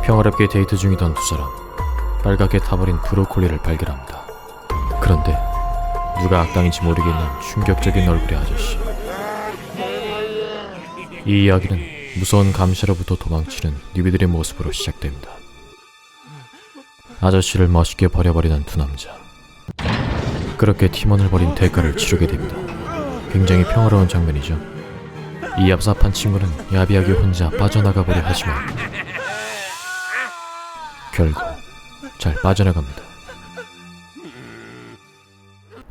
평화롭게 데이트 중이던 두 사람, 빨갛게 타버린 브로콜리를 발견합니다. 그런데 누가 악당인지 모르겠는 충격적인 얼굴의 아저씨. 이 이야기는 무서운 감시로부터 도망치는 뉴비들의 모습으로 시작됩니다. 아저씨를 멋있게 버려버리는 두 남자. 그렇게 팀원을 버린 대가를 치르게 됩니다. 굉장히 평화로운 장면이죠. 이 얍삽한 친구는 야비하게 혼자 빠져나가보려 하지만 결국 잘 빠져나갑니다.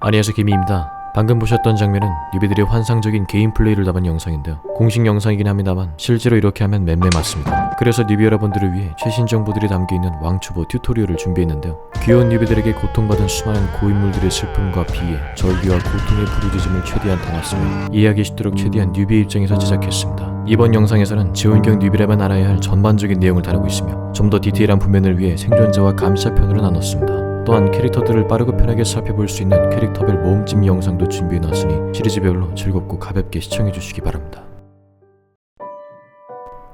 안녕하세요, 김희입니다. 방금 보셨던 장면은 뉴비들의 환상적인 게임 플레이를 담은 영상인데요. 공식 영상이긴 합니다만 실제로 이렇게 하면 맴매 맞습니다. 그래서 뉴비 여러분들을 위해 최신 정보들이 담겨있는 왕초보 튜토리얼을 준비했는데요. 귀여운 뉴비들에게 고통받은 수많은 고인물들의 슬픔과 비애, 절규와 고통의 부르짖음을 최대한 담았으며 이해하기 쉽도록 최대한 뉴비의 입장에서 제작했습니다. 이번 영상에서는 재원경 뉴비라면 알아야 할 전반적인 내용을 다루고 있으며 좀 더 디테일한 분면을 위해 생존자와 감시자편으로 나눴습니다. 또한 캐릭터들을 빠르고 편하게 살펴볼 수 있는 캐릭터별 모음집 영상도 준비해놨으니 시리즈별로 즐겁고 가볍게 시청해주시기 바랍니다.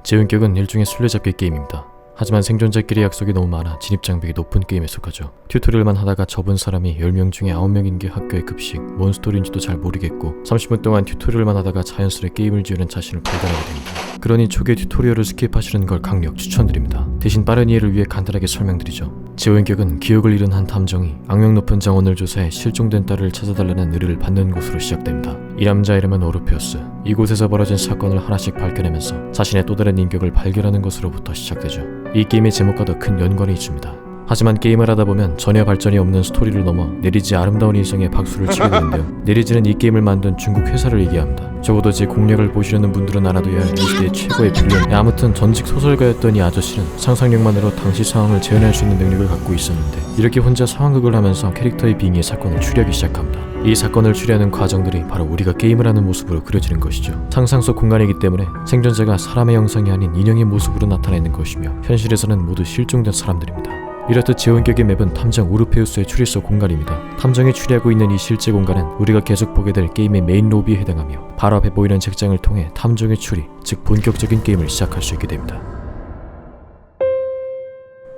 재운격은 일종의 술래잡기 게임입니다. 하지만 생존자끼리 약속이 너무 많아 진입장벽이 높은 게임에 속하죠. 튜토리얼만 하다가 접은 사람이 10명 중에 9명인 게 학교의 급식, 뭔 스토리인지도 잘 모르겠고 30분 동안 튜토리얼만 하다가 자연스레 게임을 지우는 자신을 발견하게 됩니다. 그러니 초기 튜토리얼을 스킵하시는 걸 강력 추천드립니다. 대신 빠른 이해를 위해 간단하게 설명드리죠. 재원격은 기억을 잃은 한 탐정이 악명 높은 정원을 조사해 실종된 딸을 찾아달라는 의뢰를 받는 곳으로 시작됩니다. 이 남자 이름은 오르페우스. 이곳에서 벌어진 사건을 하나씩 밝혀내면서 자신의 또 다른 인격을 발견하는 것으로부터 시작되죠. 이 게임의 제목과 더 큰 연관이 있습니다. 하지만 게임을 하다보면 전혀 발전이 없는 스토리를 넘어 내리지 아름다운 인생에 박수를 치게 되는데요. 내리지는 이 게임을 만든 중국 회사를 얘기합니다. 적어도 제 공략을 보시려는 분들은 알아둬야 할 이 시대의 최고의 빌런. 아무튼 전직 소설가였던 이 아저씨는 상상력만으로 당시 상황을 재현할 수 있는 능력을 갖고 있었는데 이렇게 혼자 상황극을 하면서 캐릭터의 빙의의 사건을 추리하기 시작합니다. 이 사건을 추리하는 과정들이 바로 우리가 게임을 하는 모습으로 그려지는 것이죠. 상상 속 공간이기 때문에 생존자가 사람의 형상이 아닌 인형의 모습으로 나타내는 것이며 현실에서는 모두 실종된 사람들입니다. 이렇듯 재원격의 맵은 탐정 오르페우스의 추리소 공간입니다. 탐정이 추리하고 있는 이 실제 공간은 우리가 계속 보게 될 게임의 메인 로비에 해당하며 바로 앞에 보이는 책장을 통해 탐정의 추리, 즉 본격적인 게임을 시작할 수 있게 됩니다.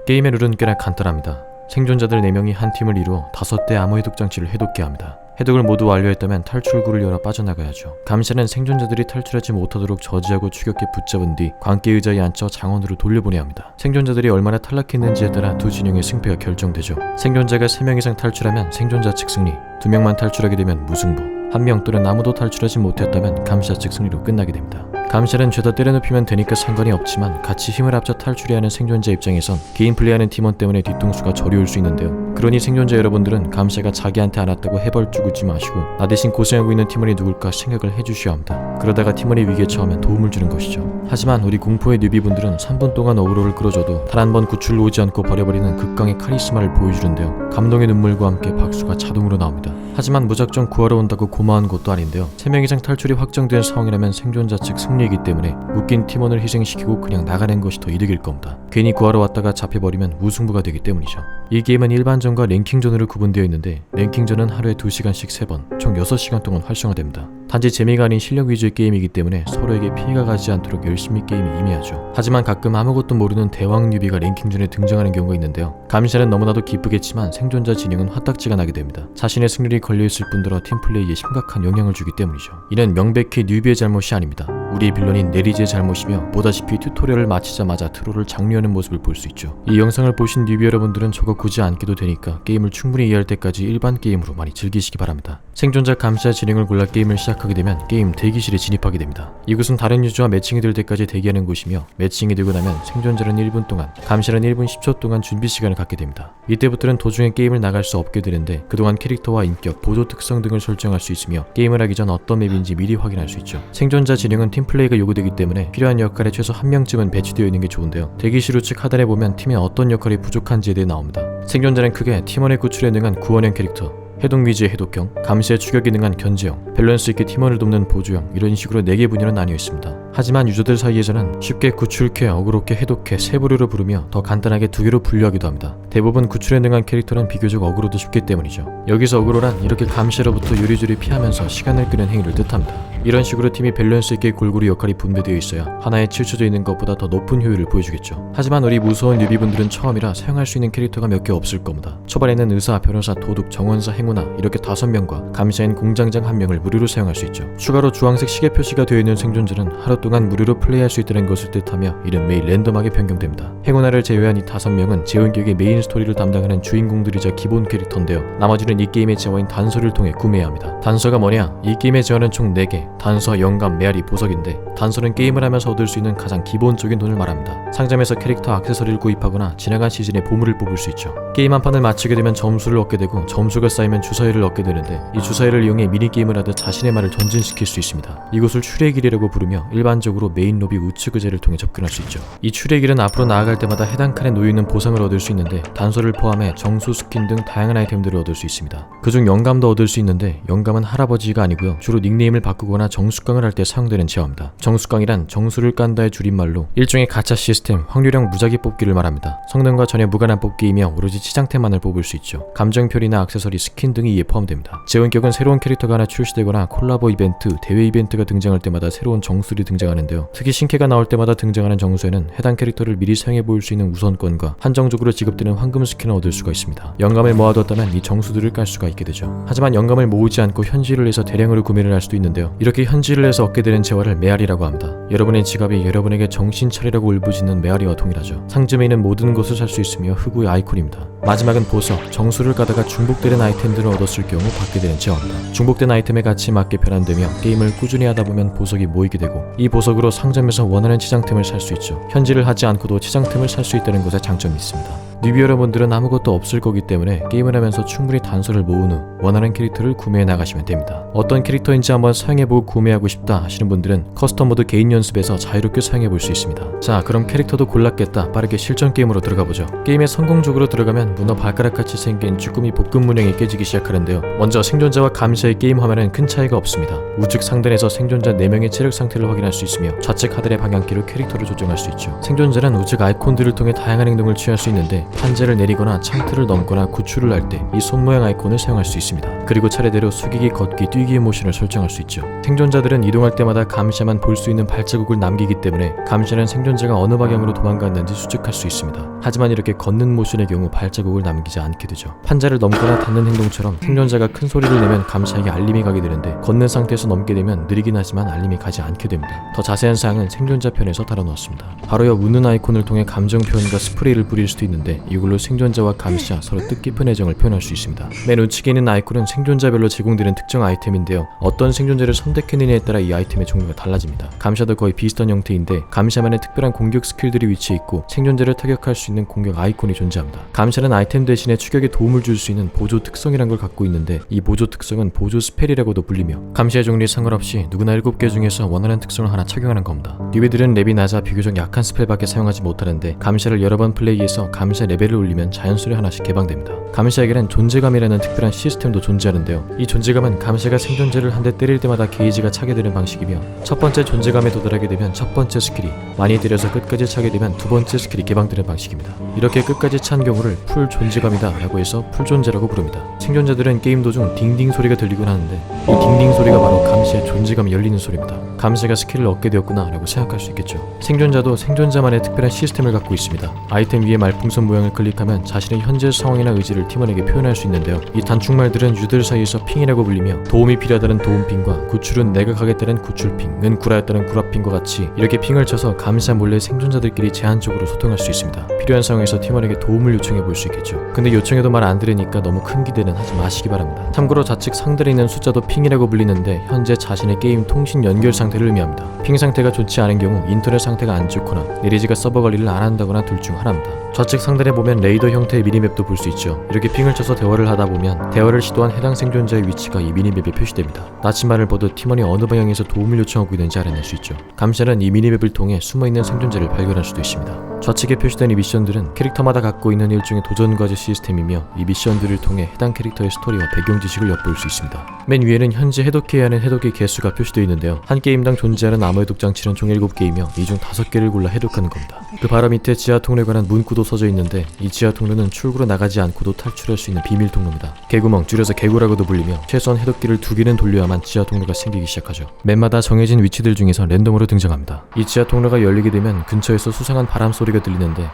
게임의 룰은 꽤나 간단합니다. 생존자들 4명이 한 팀을 이루어 5대 암호 해독 장치를 해독해야 합니다. 해독을 모두 완료했다면 탈출구를 열어 빠져나가야죠. 감시는 생존자들이 탈출하지 못하도록 저지하고 추격해 붙잡은 뒤 광기 의자에 앉혀 장원으로 돌려보내야 합니다. 생존자들이 얼마나 탈락했는지에 따라 두 진영의 승패가 결정되죠. 생존자가 3명 이상 탈출하면 생존자 측 승리, 2명만 탈출하게 되면 무승부, 1명 또는 아무도 탈출하지 못했다면 감시자 측 승리로 끝나게 됩니다. 감시는 죄다 때려눕히면 되니까 상관이 없지만 같이 힘을 합쳐 탈출해야 하는 생존자 입장에선 개인 플레이하는 팀원 때문에 뒤통수가 저리올 수 있는데요. 그러니 생존자 여러분들은 감시가 자기한테 안 왔다고 해벌죽지 마시고 나 대신 고생하고 있는 팀원이 누굴까 생각을 해주셔야 합니다. 그러다가 팀원이 위기에 처하면 도움을 주는 것이죠. 하지만 우리 공포의 뉴비분들은 3분 동안 어그로를 끌어줘도 단 한 번 구출로 오지 않고 버려버리는 극강의 카리스마를 보여주는데요. 감동의 눈물과 함께 박수가 자동으로 나옵니다. 하지만 무작정 구하러 온다고 고마운 것도 아닌데요. 3명 이상 탈출이 확정된 상황이라면 생존자 측 승리이기 때문에 웃긴 팀원을 희생시키고 그냥 나가는 것이 더 이득일 겁니다. 괜히 구하러 왔다가 잡혀버리면 무승부가 되기 때문이죠. 이 게임은 일반전과 랭킹전으로 구분되어 있는데 랭킹전은 하루에 2시간씩 3번, 총 6시간 동안 활성화됩니다. 단지 재미가 아닌 실력 위주의 게임이기 때문에 서로에게 피해가 가지 않도록 열심히 게임에 임해야죠. 하지만 가끔 아무것도 모르는 대왕 뉴비가 랭킹전에 등장하는 경우가 있는데요. 감시자는 너무나도 기쁘겠지만 생존자 진영은 화딱지가 나게 됩니다. 자신의 승률이 걸려있을 뿐더러 팀플레이에 심각한 영향을 주기 때문이죠. 이는 명백히 뉴비의 잘못이 아닙니다. 우리의 빌런인 네리즈의 잘못이며 보다시피 튜토리얼을 마치자마자 트롤을 장려하는 모습을 볼 수 있죠. 이 영상을 보신 뉴비 여러분들은 저거 굳이 안 껴도 되니까 게임을 충분히 이해할 때까지 일반 게임으로 많이 즐기시기 바랍니다. 생존자 감시자 진행을 골라 게임을 시작하게 되면 게임 대기실에 진입하게 됩니다. 이곳은 다른 유저와 매칭이 될 때까지 대기하는 곳이며 매칭이 되고 나면 생존자는 1분 동안, 감시는 1분 10초 동안 준비 시간을 갖게 됩니다. 이때부터는 도중에 게임을 나갈 수 없게 되는데 그동안 캐릭터와 인격, 보조 특성 등을 설정할 수 있으며 게임을 하기 전 어떤 맵인지 미리 확인할 수 있죠. 생존자 진행은 팀플레이가 요구되기 때문에 필요한 역할에 최소 1명쯤은 배치되어 있는 게 좋은데요. 대기실 우측 하단에 보면 팀에 어떤 역할이 부족한지에 대해 나옵니다. 생존자는 크게 팀원의 구출에 능한 구원형 캐릭터, 해독 위주의 해독형, 감시에 추격이 능한 견제형, 밸런스 있게 팀원을 돕는 보조형, 이런 식으로 4개 분야로 나뉘어 있습니다. 하지만 유저들 사이에서는 쉽게 구출캐, 어그로캐, 해독캐 3부류로 부르며 더 간단하게 2개로 분류하기도 합니다. 대부분 구출에 능한 캐릭터는 비교적 어그로도 쉽기 때문이죠. 여기서 어그로란 이렇게 감시로부터 요리조리 피하면서 시간을 끄는 행위를 뜻합니다. 이런 식으로 팀이 밸런스 있게 골고루 역할이 분배되어 있어야 하나에 치우쳐져 있는 것보다 더 높은 효율을 보여주겠죠. 하지만 우리 무서운 뉴비분들은 처음이라 사용할 수 있는 캐릭터가 몇 개 없을 겁니다. 초반에는 의사, 변호사, 도둑, 정원사, 행운아 이렇게 5명과 감시인 공장장 1명을 무료로 사용할 수 있죠. 추가로 주황색 시계 표시가 되어 있는 생존자는 하루 동안 무료로 플레이할 수 있다는 것을 뜻하며 이는 매일 랜덤하게 변경됩니다. 행운아를 제외한 이 5명은 재원격의 메인 스토리를 담당하는 주인공들이자 기본 캐릭터인데요. 나머지는 이 게임의 재화인 단서를 통해 구매해야 합니다. 단서가 뭐냐? 이 게임의 재화는 총 4개, 단서, 영감, 메아리, 보석인데 단서는 게임을 하면서 얻을 수 있는 가장 기본적인 돈을 말합니다. 상점에서 캐릭터 액세서리를 구입하거나 지나간 시즌의 보물을 뽑을 수 있죠. 게임 한 판을 마치게 되면 점수를 얻게 되고 점수가 쌓이면 주사위를 얻게 되는데 이 주사위를 이용해 미니게임을 하듯 자신의 말을 전진시킬 수 있습니다. 이곳을 출애길이라고 부르며 일반적으로 메인 로비 우측 의자를 통해 접근할 수 있죠. 이 출애길은 앞으로 나아갈 때마다 해당 칸에 놓여있는 보상을 얻을 수 있는데 단서를 포함해 정수, 스킨 등 다양한 아이템들을 얻을 수 있습니다. 그중 영감도 얻을 수 있는데 영감은 할아버지가 아니고요. 주로 닉네임을 바꾸거나 정수깡을 할 때 사용되는 재화입니다. 정수깡이란 정수를 깐다의 줄임말로 일종의 가챠 시스템, 확률형 무작위 뽑기를 말합니다. 성능과 전혀 무관한 뽑기이며 오로지 치장템만을 뽑을 수 있죠. 감정표리나 액세서리, 스킨 등이 이에 포함됩니다. 재원격은 새로운 캐릭터가 하나 출시되거나 콜라보 이벤트, 대회 이벤트가 등장할 때마다 새로운 정수들이 등장하는데요. 특히 신캐가 나올 때마다 등장하는 정수에는 해당 캐릭터를 미리 사용해 볼 수 있는 우선권과 한정적으로 지급되는 황금 스킨을 얻을 수가 있습니다. 영감을 모아뒀다면 이 정수들을 깔 수가 있게 되죠. 하지만 영감을 모으지 않고 현질을 해서 대량으로 구매를 할 수도 있는데요. 이렇게 현질을 해서 얻게 되는 재화를 메아리라고 합니다. 여러분의 지갑이 여러분에게 정신 차리라고 울부짖는 메아리와 동일하죠. 상점에 있는 모든 것을 살 수 있으며 흑우의 아이콘입니다. 마지막은 보석, 정수를 가다가 중복되는 아이템들을 얻었을 경우 받게 되는 재화입니다. 중복된 아이템의 가치에 맞게 변환되며 게임을 꾸준히 하다 보면 보석이 모이게 되고 이 보석으로 상점에서 원하는 치장템을 살 수 있죠. 현질을 하지 않고도 치장템을 살 수 있다는 것에 장점이 있습니다. 뉴비 여러분들은 아무것도 없을 거기 때문에 게임을 하면서 충분히 단서를 모은 후 원하는 캐릭터를 구매해 나가시면 됩니다. 어떤 캐릭터인지 한번 사용해보고 구매하고 싶다 하시는 분들은 커스텀 모드 개인 연습에서 자유롭게 사용해볼 수 있습니다. 자, 그럼 캐릭터도 골랐겠다. 빠르게 실전 게임으로 들어가보죠. 게임에 성공적으로 들어가면 문어 발가락같이 생긴 쭈꾸미 볶음 문양이 깨지기 시작하는데요. 먼저 생존자와 감시자의 게임 화면은 큰 차이가 없습니다. 우측 상단에서 생존자 4명의 체력 상태를 확인할 수 있으며 좌측 하단의 방향키로 캐릭터를 조정할 수 있죠. 생존자는 우측 아이콘들을 통해 다양한 행동을 취할 수 있는데 판재를 내리거나 창틀을 넘거나 구출을 할 때 이 손 모양 아이콘을 사용할 수 있습니다. 그리고 차례대로 숙이기, 걷기, 뛰기의 모션을 설정할 수 있죠. 생존자들은 이동할 때마다 감시자만 볼 수 있는 발자국을 남기기 때문에 감시자는 생존자가 어느 방향으로 도망갔는지 수측할 수 있습니다. 하지만 이렇게 걷는 모션의 경우 발자국을 남기지 않게 되죠. 판자를 넘거나 닿는 행동처럼 생존자가 큰 소리를 내면 감시자에게 알림이 가게 되는데 걷는 상태에서 넘게 되면 느리긴 하지만 알림이 가지 않게 됩니다. 더 자세한 사항은 생존자 편에서 다뤄놓았습니다. 바로요, 웃는 아이콘을 통해 감정 표현과 스프레이를 뿌릴 수도 있는데 이걸로 생존자와 감시자 서로 뜻깊은 애정을 표현할 수 있습니다. 맨 우측에 있는 아이콘은 생존자별로 제공되는 특정 아이템인데요. 어떤 생존자를 선택했느냐에 따라 이 아이템의 종류가 달라집니다. 감시자도 거의 비슷한 형태인데 감시자만의 특별한 공격 스킬들이 위치해 있고 생존자를 타격할 수 있는 공격 아이콘이 존재합니다. 감시자는 아이템 대신에 추격에 도움을 줄 수 있는 보조 특성이란 걸 갖고 있는데 이 보조 특성은 보조 스펠이라고도 불리며 감시의 종류에 상관없이 누구나 7개 중에서 원하는 특성을 하나 착용하는 겁니다. 뉴비들은 랩이 낮아 비교적 약한 스펠밖에 사용하지 못하는데 감시자를 여러 번 플레이해서 감시자 레벨을 올리면 자연스레 하나씩 개방됩니다. 감시자에게는 존재감이라는 특별한 시스템도 존재하는데요. 이 존재감은 감시자가 생존자를 한 대 때릴 때마다 게이지가 차게 되는 방식이며 첫 번째 존재감에 도달하게 되면 첫 번째 스킬이, 많이 때려서 끝까지 차게 되면 두 번째 스킬이 개방되는 방식입니다. 이렇게 끝까지 찬 경우를 풀 존재감이다 라고 해서 풀존재라고 부릅니다. 생존자들은 게임 도중 딩딩 소리가 들리곤 하는데 이 딩딩 소리가 바로 감시의 존재감이 열리는 소리입니다. 감시가 스킬을 얻게 되었구나 라고 생각할 수 있겠죠. 생존자도 생존자만의 특별한 시스템을 갖고 있습니다. 아이템 위에 말풍선 모양을 클릭하면 자신의 현재 상황이나 의지를 팀원에게 표현할 수 있는데요. 이 단축말들은 유들 사이에서 핑이라고 불리며 도움이 필요하다는 도움핑과 구출은 내가 가겠다는 구출핑, 은 구라였다는 구라핑과 같이 이렇게 핑을 쳐서 감시자 몰래 생존자들끼리 제한적으로 소통할 수 있습니다. 필요한 상황에서 팀원에게 도움을 요청해 볼 수 있겠죠. 근데 요청해도 말 안 들으니까 너무 큰 기대는 하지 마시기 바랍니다. 참고로 좌측 상단에 있는 숫자도 핑이라고 불리는데 현재 자신의 게임 통신 연결 상태를 의미합니다. 핑 상태가 좋지 않은 경우 인터넷 상태가 안 좋거나 내리지가 서버 관리를 안 한다거나 둘 중 하나입니다. 좌측 상단에 보면 레이더 형태의 미니맵도 볼 수 있죠. 이렇게 핑을 쳐서 대화를 하다 보면 대화를 시도한 해당 생존자의 위치가 이 미니맵에 표시됩니다. 나침반을 보듯 팀원이 어느 방향에서 도움을 요청하고 있는지 알아낼 수 있죠. 감시자는 이 미니맵을 통해 숨어있는 생존자를 발견할 수도 있습니다. 좌측에 표시된 이 미션들은 캐릭터마다 갖고 있는 일종의 도전과제 시스템이며 이 미션들을 통해 해당 캐릭터의 스토리와 배경 지식을 엿볼 수 있습니다. 맨 위에는 현재 해독해야 하는 해독의 개수가 표시되어 있는데요. 한 게임당 존재하는 암호 해독 장치는 총 7개이며 이 중 5개를 골라 해독하는 겁니다. 그 바로 밑에 지하 통로에 관한 문구도 써져 있는데 이 지하 통로는 출구로 나가지 않고도 탈출할 수 있는 비밀 통로입니다. 개구멍, 줄여서 개구라고도 불리며 최소한 해독기를 2개는 돌려야만 지하 통로가 생기기 시작하죠. 맵마다 정해진 위치들 중에서 랜덤으로 등장합니다. 이 지하 통로가 열리게 되면 근처에서 수상한 바람 소리가 들리는데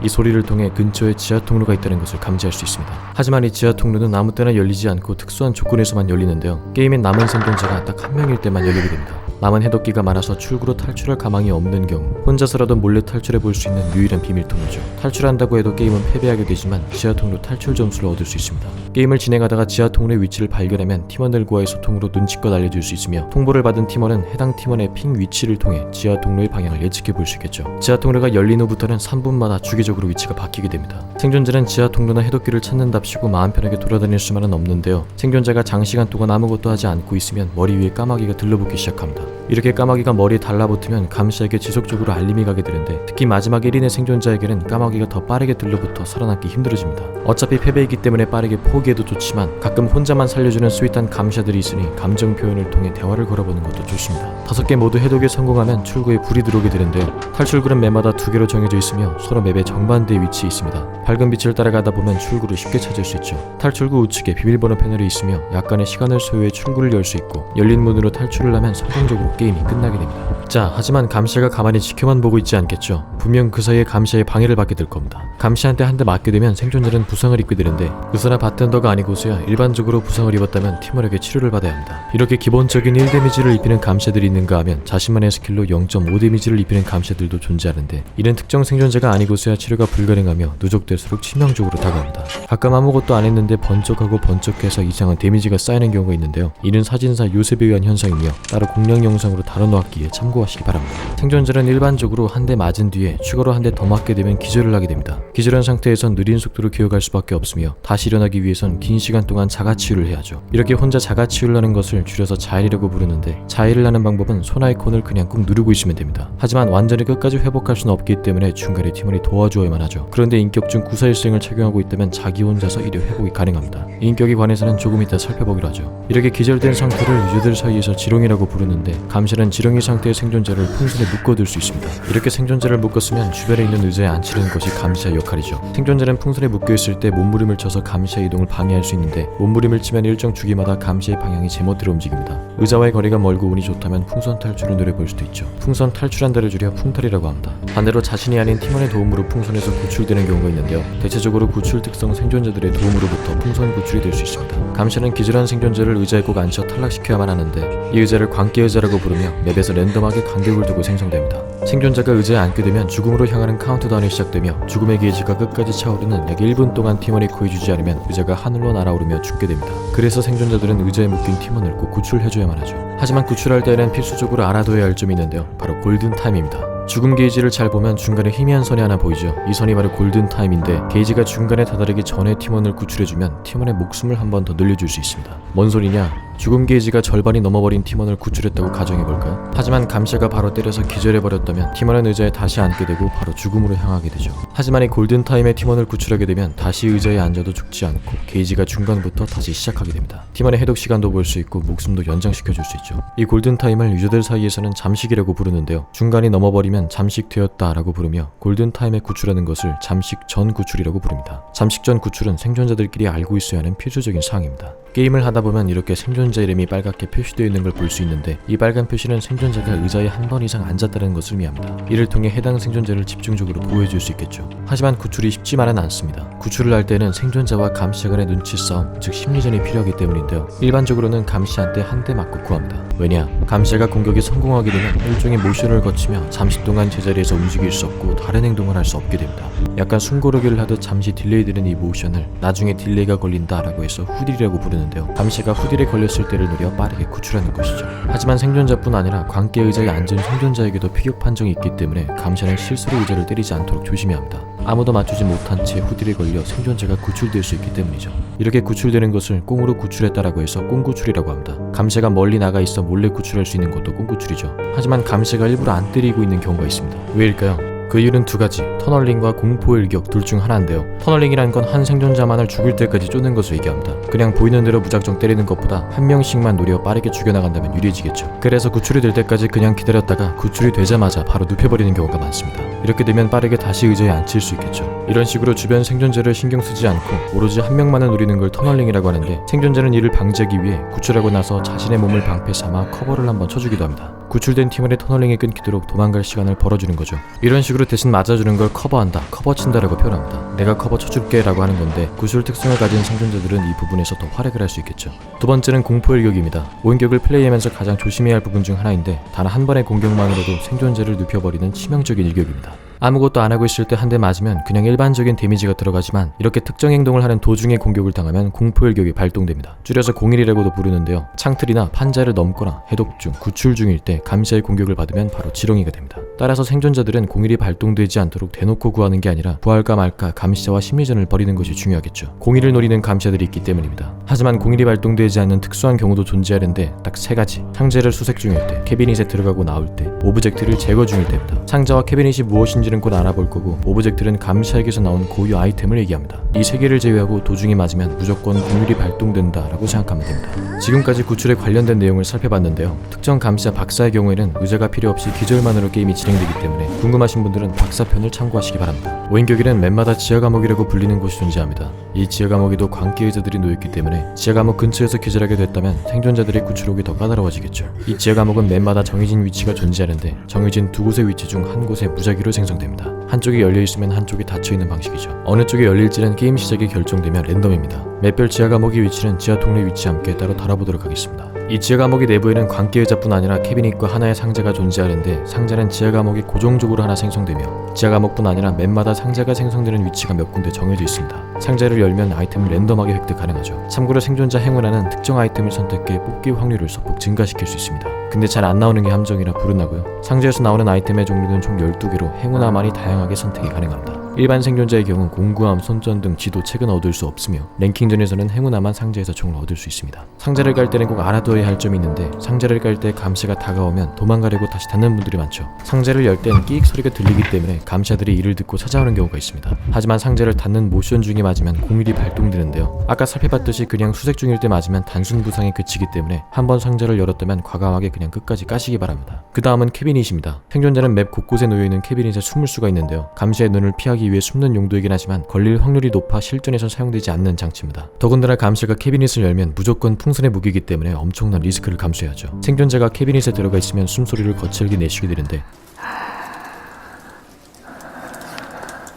이 소리를 통해 근처에 지하 통로가 있다는 것을 감지할 수 있습니다. 하지만 이 지하 통로는 아무 때나 열리지 않고 특수한 조건에서만 열리는데요. 게임의 남은 생존자가 딱 한 명일 때만 열리게 됩니다. 남은 해독기가 많아서 출구로 탈출할 가망이 없는 경우 혼자서라도 몰래 탈출해 볼 수 있는 유일한 비밀 통로죠. 탈출한다고 해도 게임은 패배하게 되지만 지하 통로 탈출 점수를 얻을 수 있습니다. 게임을 진행하다가 지하 통로의 위치를 발견하면 팀원들과의 소통으로 눈치껏 알려줄 수 있으며 통보를 받은 팀원은 해당 팀원의 핑 위치를 통해 지하 통로의 방향을 예측해 볼 수 있겠죠. 지하 통로가 열린 후부터는 3분마다 주기적으로 위치가 바뀌게 됩니다. 생존자는 지하 통로나 해독기를 찾는답시고 마음 편하게 돌아다닐 수만은 없는데요. 생존자가 장시간 동안 아무것도 하지 않고 있으면 머리 위에 까마귀가 들러붙기 시작합니다. 이렇게 까마귀가 머리에 달라붙으면 감시에게 지속적으로 알림이 가게 되는데 특히 마지막 1인의 생존자에게는 까마귀가 더 빠르게 들러붙어 살아남기 힘들어집니다. 어차피 패배이기 때문에 빠르게 포기해도 좋지만 가끔 혼자만 살려주는 스윗한 감시자들이 있으니 감정 표현을 통해 대화를 걸어보는 것도 좋습니다. 5개 모두 해독에 성공하면 출구에 불이 들어오게 되는데요. 탈출구는 맵마다 2개로 정해져 있으며 서로 맵의 정반대에 위치해 있습니다. 밝은 빛을 따라가다 보면 출구를 쉽게 찾을 수 있죠. 탈출구 우측에 비밀번호 패널이 있으며 약간의 시간을 소요해 출구를 열 수 있고 열린 문으로 탈출을 하면 성공적으로 게임이 끝나게 됩니다. 자, 하지만 감시가 가만히 지켜만 보고 있지 않겠죠. 분명 그 사이에 감시의 방해를 받게 될 겁니다. 감시한테 한 대 맞게 되면 생존자는 부상을 입게 되는데 의사나 바텐더가 아니고서야 일반적으로 부상을 입었다면 팀원에게 치료를 받아야 합니다. 이렇게 기본적인 1 데미지를 입히는 감시들이 있는가 하면 자신만의 스킬로 0.5 데미지를 입히는 감시들도 존재하는데 이런 특정 생존자가 아니고서야 치료가 불가능하며 누적될수록 치명적으로 다가옵니다. 가끔 아무것도 안 했는데 번쩍하고 번쩍해서 이상한 데미지가 쌓이는 경우가 있는데요. 이는 사진사 요셉에 의한 현상이며 따로 공략 영상으로 다뤄놓았기에 참고하시기 바랍니다. 생존자는 일반적으로 한 대 맞은 뒤에 추가로 한 대 더 맞게 되면 기절을 하게 됩니다. 기절한 상태에선 느린 속도로 기어갈 수밖에 없으며 다시 일어나기 위해선 긴 시간 동안 자가치유를 해야죠. 이렇게 혼자 자가치유를 하는 것을 줄여서 자일이라고 부르는데 자일을 하는 방법은 손 아이콘을 그냥 꾹 누르고 있으면 됩니다. 하지만 완전히 끝까지 회복할 수는 없기 때문에 중간에 팀원이 도와주어야만 하죠. 그런데 인격중 구사일생을 착용하고 있다면 자기 혼자서 이래 회복이 가능합니다. 인격에 관해서는 조금 이따 살펴보기로 하죠. 이렇게 기절된 상태를 유저들 사이에서 지렁이라고 부르는데 감시는 지렁이 상태의 생존자를 풍선에 묶어둘 수 있습니다. 이렇게 생존자를 묶었으면 주변에 있는 의자에 앉히는 것이 감시자의 역할이죠. 생존자는 풍선에 묶여있을 때 몸부림을 쳐서 감시자의 이동을 방해할 수 있는데 몸부림을 치면 일정 주기마다 감시의 방향이 제멋대로 움직입니다. 의자와의 거리가 멀고 운이 좋다면 풍선 탈출을 노려볼 수도 있죠. 풍선 탈출한다를 줄여 풍탈이라고 합니다. 반대로 자신이 아닌 팀원의 도움으로 풍선에서 구출되는 경우가 있는데요. 대체적으로 구출 특성 생존자들의 도움으로부터 풍선 구출이 될 수 있습니다. 감시는 기절한 생존자를 의자에 꼭 앉혀 탈락시켜야만 하는데 이 의자를 광기 의자라고 부르며 맵에서 랜덤하게 간격을 두고 생성됩니다. 생존자가 의자에 앉게 되면 죽음으로 향하는 카운트다운이 시작되며 죽음의 게이지가 끝까지 차오르는 약 1분 동안 팀원이 구해주지 않으면 의자가 하늘로 날아오르며 죽게 됩니다. 그래서 생존자들은 의자에 묶인 팀원을 꼭 구출해줘야만 하죠. 하지만 구출할 때에는 필수적으로 알아둬야 할 점이 있는데요. 바로 골든타임입니다. 죽음 게이지를 잘 보면 중간에 희미한 선이 하나 보이죠. 이 선이 바로 골든타임인데 게이지가 중간에 다다르기 전에 팀원을 구출해주면 팀원의 목숨을 한 번 더 늘려줄 수 있습니다. 뭔 소리냐? 죽음 게이지가 절반이 넘어버린 팀원을 구출했다고 가정해볼까요? 하지만 감시가 바로 때려서 기절해버렸다면 팀원은 의자에 다시 앉게 되고 바로 죽음으로 향하게 되죠. 하지만 이 골든타임에 팀원을 구출하게 되면 다시 의자에 앉아도 죽지 않고 게이지가 중간부터 다시 시작하게 됩니다. 팀원의 해독 시간도 볼 수 있고 목숨도 연장시켜줄 수 있죠. 이 골든타임을 유저들 사이에서는 잠식이라고 부르는데요. 중간이 넘어버리면 잠식되었다 라고 부르며 골든타임에 구출하는 것을 잠식 전 구출이라고 부릅니다. 잠식 전 구출은 생존자들끼리 알고 있어야 하는 필수적인 사항입니다. 게임을 하다보면 이렇게 생존자 이름이 빨갛게 표시되어 있는 걸 볼 수 있는데 이 빨간 표시는 생존자가 의자에 한 번 이상 앉았다는 것을 의미합니다. 이를 통해 해당 생존자를 집중적으로 보호해줄 수 있겠죠. 하지만 구출이 쉽지만은 않습니다. 구출을 할 때는 생존자와 감시자 간의 눈치 싸움, 즉 심리전이 필요하기 때문인데요. 일반적으로는 감시한테 한 대 맞고 구합니다. 왜냐? 감시자가 공격이 성공하게 되면 일종의 모션을 거치며 잠시 동안 제자리에서 움직일 수 없고 다른 행동을 할 수 없게 됩니다. 약간 숨고르기를 하듯 잠시 딜레이되는 이 모션을 나중에 딜레이가 걸린다라고 해서 후딜이라고 부르는데요. 감시가 후딜에 걸렸을 때를 노려 빠르게 구출하는 것이죠. 하지만 생존자뿐 아니라 관계 의자에 앉은 생존자에게도 피격 판정이 있기 때문에 감시는 실수로 의자를 때리지 않도록 조심해야 합니다. 아무도 맞추지 못한 채 후딜에 걸려 생존자가 구출될 수 있기 때문이죠. 이렇게 구출되는 것을 꽁으로 구출했다라고 해서 꽁구출이라고 합니다. 감시가 멀리 나가 있어 몰래 구출할 수 있는 것도 꽁구출이죠. 하지만 감시가 일부러 안 때리고 있는 경우가 있습니다. 왜일까요? 그 이유는 두 가지, 터널링과 공포 일격 둘 중 하나인데요. 터널링이란 건 한 생존자만을 죽일 때까지 쫓는 것을 얘기합니다. 그냥 보이는 대로 무작정 때리는 것보다 한 명씩만 노려 빠르게 죽여나간다면 유리해지겠죠. 그래서 구출이 될 때까지 그냥 기다렸다가 구출이 되자마자 바로 눕혀버리는 경우가 많습니다. 이렇게 되면 빠르게 다시 의자에 앉힐 수 있겠죠. 이런 식으로 주변 생존자를 신경 쓰지 않고 오로지 한 명만을 노리는 걸 터널링이라고 하는데, 생존자는 이를 방지하기 위해 구출하고 나서 자신의 몸을 방패 삼아 커버를 한번 쳐주기도 합니다. 구출된 팀원의 터널링이 끊기도록 도망갈 시간을 벌어주는 거죠. 이런 식으로 대신 맞아주는 걸 커버한다, 커버친다라고 표현합니다. 내가 커버 쳐줄게 라고 하는 건데, 구술 특성을 가진 생존자들은 이 부분에서 더 활약을 할 수 있겠죠. 두 번째는 공포 일격입니다. 오인격을 플레이하면서 가장 조심해야 할 부분 중 하나인데, 단 한 번의 공격만으로도 생존자를 눕혀버리는 치명적인 일격입니다. 아무것도 안 하고 있을 때 한 대 맞으면 그냥 일반적인 데미지가 들어가지만, 이렇게 특정 행동을 하는 도중에 공격을 당하면 공포일격이 발동됩니다. 줄여서 01이라고도 부르는데요. 창틀이나 판자를 넘거나 해독 중, 구출 중일 때 감시자의 공격을 받으면 바로 지렁이가 됩니다. 따라서 생존자들은 01이 발동되지 않도록 대놓고 구하는 게 아니라 구할까 말까 감시자와 심리전을 벌이는 것이 중요하겠죠. 01을 노리는 감시자들이 있기 때문입니다. 하지만 01이 발동되지 않는 특수한 경우도 존재하는데 딱 세 가지. 상자를 수색 중일 때, 캐비닛에 들어가고 나올 때, 오브젝트를 제거 중일 때입니다. 상자와 캐비닛이 무엇인지는 곧 알아볼 거고, 오브젝트는 감시자에게서 나온 고유 아이템을 얘기합니다. 이 세 개를 제외하고 도중에 맞으면 무조건 01이 발동된다 라고 생각하면 됩니다. 지금까지 구출에 관련된 내용을 살펴봤는데요. 특정 감시자 박사의 경우에는 의자가 필요 없이 기절만으로 게임이 진행되기 때문에 궁금하신 분들은 박사편을 참고하시기 바랍니다. 오인격에는 맵마다 지하 감옥이라고 불리는 곳이 존재합니다. 이 지하 감옥에도 광기 의자들이 놓여있기 때문에 지하 감옥 근처에서 기절하게 됐다면 생존자들의 구출하기 더 까다로워지겠죠. 이 지하 감옥은 맵마다 정해진 위치가 존재하는데, 정해진 두 곳의 위치 중 한 곳에 무작위로 생성됩니다. 한쪽이 열려있으면 한쪽이 닫혀있는 방식이죠. 어느 쪽이 열릴지는 게임 시작이 결정되면 랜덤입니다. 맵별 지하 감옥의 위치는 지하 통로의 위치와 함께 따로 다뤄보도록 하겠습니다. 이 지하 감옥의 내부에는 광기 의자뿐 아니라 캐비닛과 하나의 상자가 존재하는데, 상자는 지하 감옥이 고정적으로 하나 생성되며, 지하 감옥뿐 아니라 맵마다 상자가 생성되는 위치가 몇 군데 정해져 있습니다. 상자를 열면 아이템을 랜덤하게 획득 가능하죠. 참고로 생존자 행운아는 특정 아이템을 선택해 뽑기 확률을 소폭 증가시킬 수 있습니다. 근데 잘 안 나오는 게 함정이라 불운하고요. 상자에서 나오는 아이템의 종류는 총 12개로 행운아만이 다양하게 선택이 가능합니다. 일반 생존자의 경우 공구함, 손전 등 지도 책은 얻을 수 없으며, 랭킹전에서는 행운아만 상자에서 총을 얻을 수 있습니다. 상자를 깔 때는 꼭 알아둬야 할 점이 있는데, 상자를 깔 때 감시가 다가오면 도망가려고 다시 닫는 분들이 많죠. 상자를 열 땐 끼익 소리가 들리기 때문에 감시자들이 이를 듣고 찾아오는 경우가 있습니다. 하지만 상자를 닫는 모션 중에 맞으면 01이 발동되는데요. 아까 살펴봤듯이 그냥 수색 중일 때 맞으면 단순 부상에 그치기 때문에 한번 상자를 열었다면 과감하게 그냥 끝까지 까시기 바랍니다. 그 다음은 캐비닛입니다. 생존자는 맵 곳곳에 놓여있는 캐비닛에 숨을 수가 있는데요. 감시의 눈을 피하기 위해 숨는 용도이긴 하지만 걸릴 확률이 높아 실전에서 사용되지 않는 장치입니다. 더군다나 감시가 캐비닛을 열면 무조건 풍선의 무기이기 때문에 엄청난 리스크를 감수해야죠. 생존자가 캐비닛에 들어가 있으면 숨소리를 거칠게 내쉬게 되는데,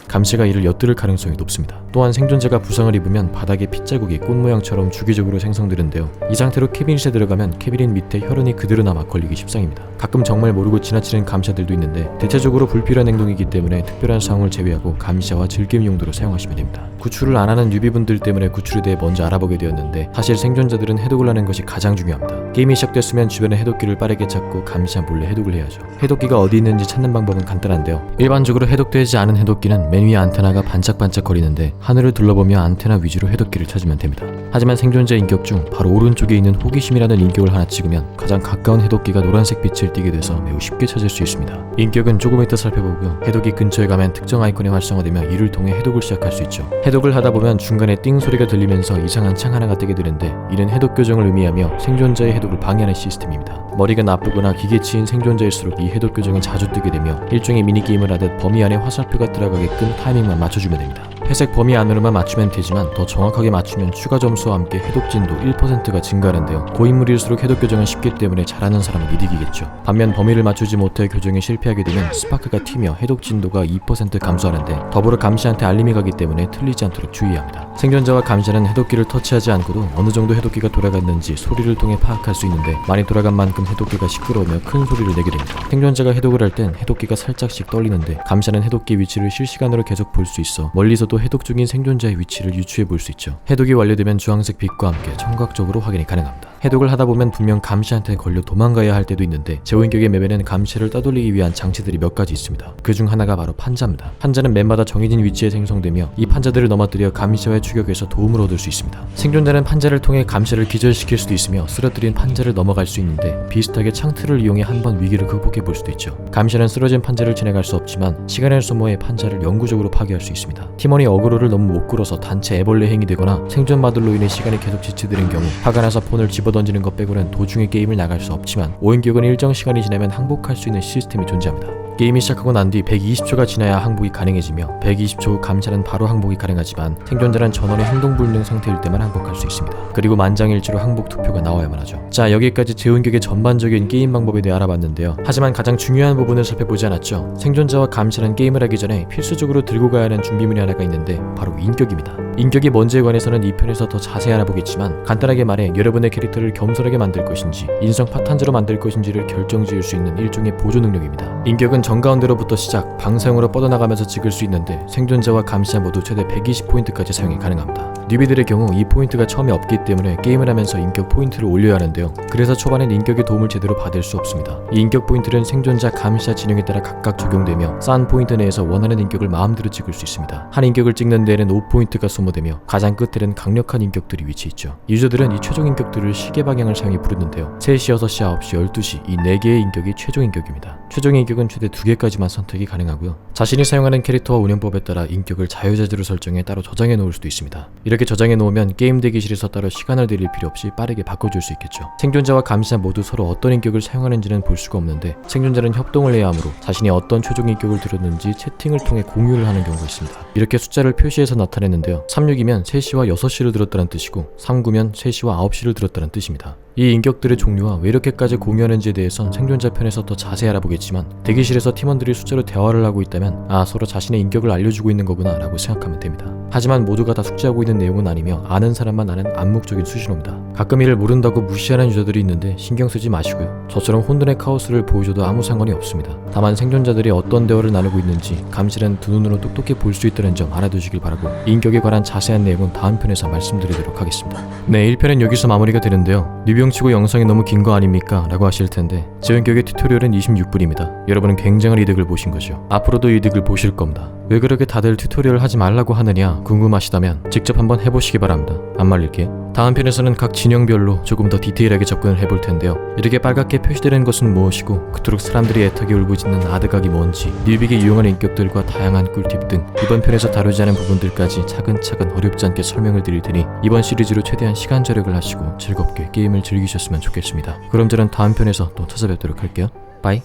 감시가 이를 엿들을 가능성이 높습니다. 또한 생존자가 부상을 입으면 바닥에 핏자국이 꽃 모양처럼 주기적으로 생성되는데요. 이 상태로 캐비닛에 들어가면 캐비닛 밑에 혈흔이 그대로 남아 걸리기 십상입니다. 가끔 정말 모르고 지나치는 감시자들도 있는데, 대체적으로 불필요한 행동이기 때문에 특별한 상황을 제외하고 감시와 즐김 용도로 사용하시면 됩니다. 구출을 안 하는 뉴비분들 때문에 구출에 대해 먼저 알아보게 되었는데, 사실 생존자들은 해독을 하는 것이 가장 중요합니다. 게임이 시작됐으면 주변의 해독기를 빠르게 찾고 감시자 몰래 해독을 해야죠. 해독기가 어디 있는지 찾는 방법은 간단한데요. 일반적으로 해독되지 않은 해독기는 맨 위에 안테나가 반짝반짝 거리는데, 하늘을 둘러보며 안테나 위주로 해독기를 찾으면 됩니다. 하지만 생존자 인격 중 바로 오른쪽에 있는 호기심이라는 인격을 하나 찍으면 가장 가까운 해독기가 노란색 빛을 띠게 돼서 매우 쉽게 찾을 수 있습니다. 인격은 조금 이따 살펴보고요. 해독기 근처에 가면 특정 아이콘이 활성화되며 이를 통해 해독을 시작할 수 있죠. 해독을 하다 보면 중간에 띵 소리가 들리면서 이상한 창 하나가 뜨게 되는데, 이는 해독 교정을 의미하며 생존자의 해독을 방해하는 시스템입니다. 머리가 나쁘거나 기계치인 생존자일수록 이 해독 교정은 자주 뜨게 되며, 일종의 미니게임을 하듯 범위 안에 화살표가 들어가게끔 타이밍만 맞춰주면 됩니다. 회색 범위 안으로만 맞추면 되지만, 더 정확하게 맞추면 추가 점수와 함께 해독 진도 1%가 증가하는데요. 고인물일수록 해독 교정은 쉽기 때문에 잘하는 사람은 이득이겠죠. 반면 범위를 맞추지 못해 교정에 실패하게 되면 스파크가 튀며 해독 진도가 2% 감소하는데, 더불어 감시한테 알림이 가기 때문에 틀리지 않도록 주의해야 합니다. 생존자와 감시자는 해독기를 터치하지 않고도 어느 정도 해독기가 돌아갔는지 소리를 통해 파악할 수 있는데, 많이 돌아간 만큼 해독기가 시끄러우며 큰 소리를 내게 됩니다. 생존자가 해독을 할 땐 해독기가 살짝씩 떨리는데, 감시자는 해독기 위치를 실시간으로 계속 볼 수 있어 멀리서도 해독 중인 생존자의 위치를 유추해 볼 수 있죠. 해독이 완료되면 주황색 빛과 함께 청각적으로 확인이 가능합니다. 해독을 하다 보면 분명 감시한테 걸려 도망가야 할 때도 있는데 제호인격의 맵에는 감시를 따돌리기 위한 장치들이 몇 가지 있습니다. 그 중 하나가 바로 판자입니다. 판자는 맵마다 정해진 위치에 생성되며 이 판자들을 넘어뜨려 감시와의 추격에서 도움을 얻을 수 있습니다. 생존자는 판자를 통해 감시를 기절시킬 수도 있으며 쓰러뜨린 판자를 넘어갈 수 있는데 비슷하게 창틀을 이용해 한번 위기를 극복해 볼 수도 있죠. 감시는 쓰러진 판자를 지나갈 수 없지만 시간을 소모해 판자를 영구적으로 파괴할 수 있습니다. 팀원이 어그로를 너무 못 끌어서 단체 애벌레 행위 되거나 생존 마들로 인해 시간이 계속 지체되는 경우 화가 나서 폰을 집어던지는 것 빼고는 도중에 게임을 나갈 수 없지만 오인격은 일정 시간이 지나면 항복할 수 있는 시스템이 존재합니다. 게임이 시작하고 난 뒤 120초가 지나야 항복이 가능해지며 120초 후 감시는 바로 항복이 가능하지만 생존자는 전원의 행동불능 상태일 때만 항복할 수 있습니다. 그리고 만장일치로 항복 투표가 나와야만 하죠. 자, 여기까지 제온격의 전반적인 게임 방법에 대해 알아봤는데요. 하지만 가장 중요한 부분을 살펴보지 않았죠. 생존자와 감시는 게임을 하기 전에 필수적으로 들고 가야 하는 준비물이 하나가 있는데 바로 인격입니다. 인격이 뭔지에 관해서는 이 편에서 더 자세히 알아보겠지만 간단하게 말해 여러분의 캐릭터를 겸손하게 만들 것인지 인성 파탄자로 만들 것인지를 결정지을 수 있는 일종의 보조 능력입니다. 인격은 정가운데로부터 시작, 방사형으로 뻗어나가면서 찍을 수 있는데 생존자와 감시자 모두 최대 120포인트까지 사용이 가능합니다. 뉴비들의 경우 이 포인트가 처음에 없기 때문에 게임을 하면서 인격 포인트를 올려야 하는데요. 그래서 초반엔 인격의 도움을 제대로 받을 수 없습니다. 이 인격 포인트는 생존자, 감시자 진영에 따라 각각 적용되며 쌓은 포인트 내에서 원하는 인격을 마음대로 찍을 수 있습니다. 한 인격을 찍는 데에는 5포인트가 소모되며 가장 끝에는 강력한 인격들이 위치있죠. 유저들은 이 최종 인격들을 시계 방향을 사용해 부르는데요. 3시, 6시, 9시, 12시 이 4개의 인격이 최종 인격입니다. 최종 인격은 최대 2개까지만 선택이 가능하고요. 자신이 사용하는 캐릭터와 운영법에 따라 인격을 자유자재로 설정해 따로 저장해 놓을 수도 있습니다. 이렇게 저장해 놓으면 게임 대기실에서 따로 시간을 들일 필요 없이 빠르게 바꿔줄 수 있겠죠. 생존자와 감시자 모두 서로 어떤 인격을 사용하는지는 볼 수가 없는데 생존자는 협동을 해야 하므로 자신이 어떤 최종 인격을 들였는지 채팅을 통해 공유를 하는 경우가 있습니다. 이렇게 숫자를 표시해서 나타내는데요. 36이면 3시와 6시를 들었다는 뜻이고 39면 3시와 9시를 들었다는 뜻입니다. 이 인격들의 종류와 왜 이렇게까지 공유하는지에 대해선 생존자 편에서 더 자세히 알아보겠지만 대기실에서 팀원들이 숫자로 대화를 하고 있다면 서로 자신의 인격을 알려주고 있는 거구나 라고 생각하면 됩니다. 하지만 모두가 다 숙지하고 있는 내용은 아니며 아는 사람만 아는 암묵적인 수준입니다. 가끔 이를 모른다고 무시하는 유저들이 있는데 신경 쓰지 마시고요. 저처럼 혼돈의 카오스를 보여줘도 아무 상관이 없습니다. 다만 생존자들이 어떤 대화를 나누고 있는지 감시는 두 눈으로 똑똑히 볼 수 있다는 점 알아두시길 바라고 인격에 관한 자세한 내용은 다음 편에서 말씀드리도록 하겠습니다. 네, 1편은 여기서 마무리가 되는데요. 뉴비용치고 영상이 너무 긴 거 아닙니까? 라고 하실 텐데 제온격의 튜토리얼은 26분입니다. 여러분은 굉장한 이득을 보신 거죠. 앞으로도 이득을 보실 겁니다. 왜 그렇게 다들 튜토리얼을 하지 말라고 하느냐 궁금하시다면 직접 한번 해보시기 바랍니다. 안 말릴게요. 다음 편에서는 각 진영별로 조금 더 디테일하게 접근을 해볼 텐데요. 이렇게 빨갛게 표시되는 것은 무엇이고 그토록 사람들이 애타게 울부짖는 아드각이 뭔지 뉴비에게 유용한 인격들과 다양한 꿀팁 등 이번 편에서 다루지 않은 부분들까지 차근차근 어렵지 않게 설명을 드릴 테니 이번 시리즈로 최대한 시간 절약을 하시고 즐겁게 게임을 즐기셨으면 좋겠습니다. 그럼 저는 다음 편에서 또 찾아뵙도록 할게요. 빠이.